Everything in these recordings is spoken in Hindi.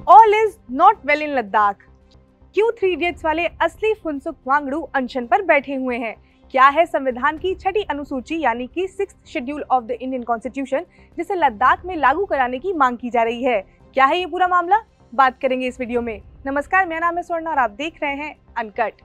All is not well in Ladakh. क्यों 3 इडियट्स वाले असली फुनसुक वांगडू अनशन पर बैठे हुए हैं? क्या है संविधान की छठी अनुसूची यानी कि 6th schedule of the Indian constitution, जिसे लद्दाख में लागू कराने की मांग की जा रही है? क्या है ये पूरा मामला? बात करेंगे इस वीडियो में। नमस्कार, मेरा नाम है स्वर्ण और आप देख रहे हैं अनकट।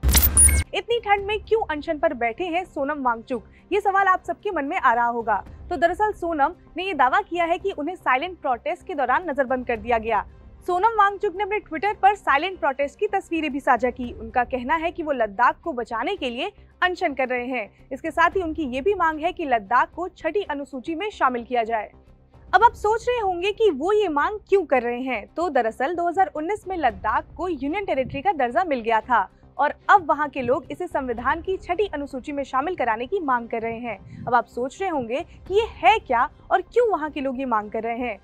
इतनी ठंड में क्यों अनशन पर बैठे हैं सोनम वांगचुक? ये सवाल आप सबके मन में आ रहा होगा। तो दरअसल सोनम ने ये दावा किया है कि उन्हें साइलेंट प्रोटेस्ट के दौरान नजरबंद कर दिया गया। सोनम वांगचुक ने अपने ट्विटर पर साइलेंट प्रोटेस्ट की तस्वीरें भी साझा की। उनका कहना है कि वो लद्दाख को बचाने के लिए अनशन कर रहे हैं। इसके साथ ही उनकी ये भी मांग है कि लद्दाख को छठी अनुसूची में शामिल किया जाए। अब आप सोच रहे होंगे कि वो ये मांग क्यों कर रहे हैं। तो दरअसल 2019 में लद्दाख को यूनियन टेरिटरी का दर्जा मिल गया था और अब वहाँ के लोग इसे संविधान की छठी अनुसूची में शामिल कराने की मांग कर रहे हैं। अब आप सोच रहे होंगे कि ये है क्या और क्यों वहाँ के लोग ये मांग कर रहे हैं।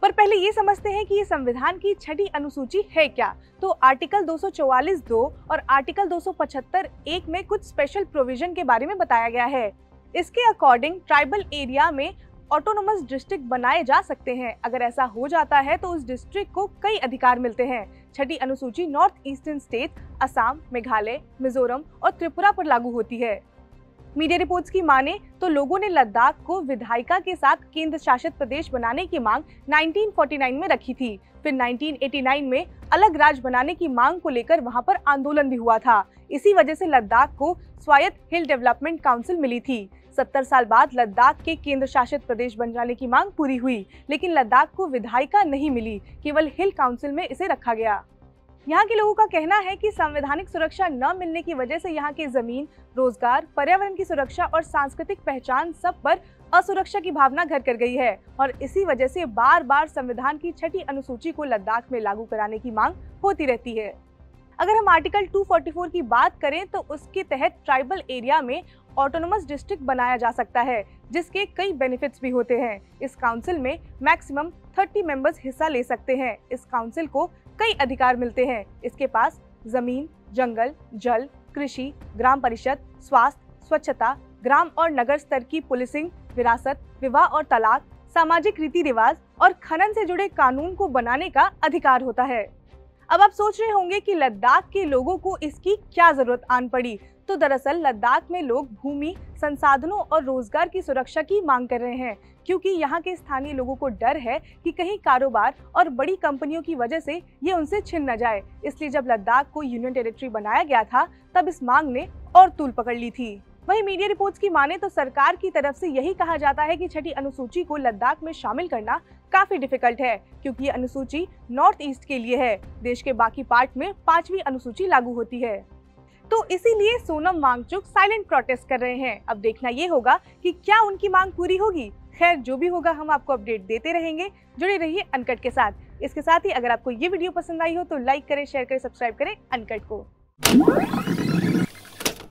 पर पहले ये समझते हैं कि ये संविधान की छठी अनुसूची है क्या। तो आर्टिकल 244(2) और आर्टिकल 275(1) में कुछ स्पेशल प्रोविजन के बारे में बताया गया है। इसके अकॉर्डिंग ट्राइबल एरिया में ऑटोनोमस डिस्ट्रिक्ट बनाए जा सकते हैं। अगर ऐसा हो जाता है तो उस डिस्ट्रिक्ट को कई अधिकार मिलते हैं। छठी अनुसूची north eastern state Assam, Meghalaya, Mizoram और त्रिपुरा पर लागू होती है। मीडिया रिपोर्ट्स की माने तो लोगों ने लद्दाख को विधायिका के साथ केंद्र शासित प्रदेश बनाने की मांग 1949 में रखी थी। फिर 1989 में अलग राज्य बनाने की मांग को लेकर वहां पर आंदोलन भी हुआ था। इसी वजह से लद्दाख को स्वायत्त हिल डेवलपमेंट काउंसिल मिली थी। 70 साल बाद लद्दाख के केंद्र शासित प्रदेश बन जाने की मांग पूरी हुई, लेकिन लद्दाख को विधायिका नहीं मिली, केवल हिल काउंसिल में इसे रखा गया। यहाँ के लोगों का कहना है कि संवैधानिक सुरक्षा न मिलने की वजह से यहाँ की जमीन, रोजगार, पर्यावरण की सुरक्षा और सांस्कृतिक पहचान सब पर असुरक्षा की भावना घर कर गई है और इसी वजह से बार बार संविधान की छठी अनुसूची को लद्दाख में लागू कराने की मांग होती रहती है। अगर हम आर्टिकल 244 की बात करें तो उसके तहत ट्राइबल एरिया में ऑटोनोमस डिस्ट्रिक्ट बनाया जा सकता है, जिसके कई बेनिफिट्स भी होते हैं। इस काउंसिल में मैक्सिमम 30 मेंबर्स हिस्सा ले सकते हैं। इस काउंसिल को कई अधिकार मिलते हैं। इसके पास जमीन, जंगल, जल, कृषि, ग्राम परिषद, स्वास्थ्य, स्वच्छता, ग्राम और नगर स्तर की पुलिसिंग, विरासत, विवाह और तलाक, सामाजिक रीति रिवाज और खनन से जुड़े कानून को बनाने का अधिकार होता है। अब आप सोच रहे होंगे कि लद्दाख के लोगों को इसकी क्या जरूरत आन पड़ी। तो दरअसल लद्दाख में लोग भूमि, संसाधनों और रोजगार की सुरक्षा की मांग कर रहे हैं, क्योंकि यहाँ के स्थानीय लोगों को डर है कि कहीं कारोबार और बड़ी कंपनियों की वजह से ये उनसे छिन न जाए। इसलिए जब लद्दाख को यूनियन टेरिटरी बनाया गया था तब इस मांग ने और तूल पकड़ ली थी। वहीं मीडिया रिपोर्ट्स की माने तो सरकार की तरफ से यही कहा जाता है कि छठी अनुसूची को लद्दाख में शामिल करना काफी डिफिकल्ट है, क्योंकि ये अनुसूची नॉर्थ ईस्ट के लिए है। देश के बाकी पार्ट में 5वीं अनुसूची लागू होती है। तो इसीलिए सोनम वांगचुक साइलेंट प्रोटेस्ट कर रहे हैं। अब देखना ये होगा कि क्या उनकी मांग पूरी होगी। खैर, जो भी होगा हम आपको अपडेट देते रहेंगे। जुड़े रहिए अनकट के साथ। इसके साथ ही अगर आपको ये वीडियो पसंद आई हो तो लाइक करें, शेयर करें, सब्सक्राइब करें अनकट को।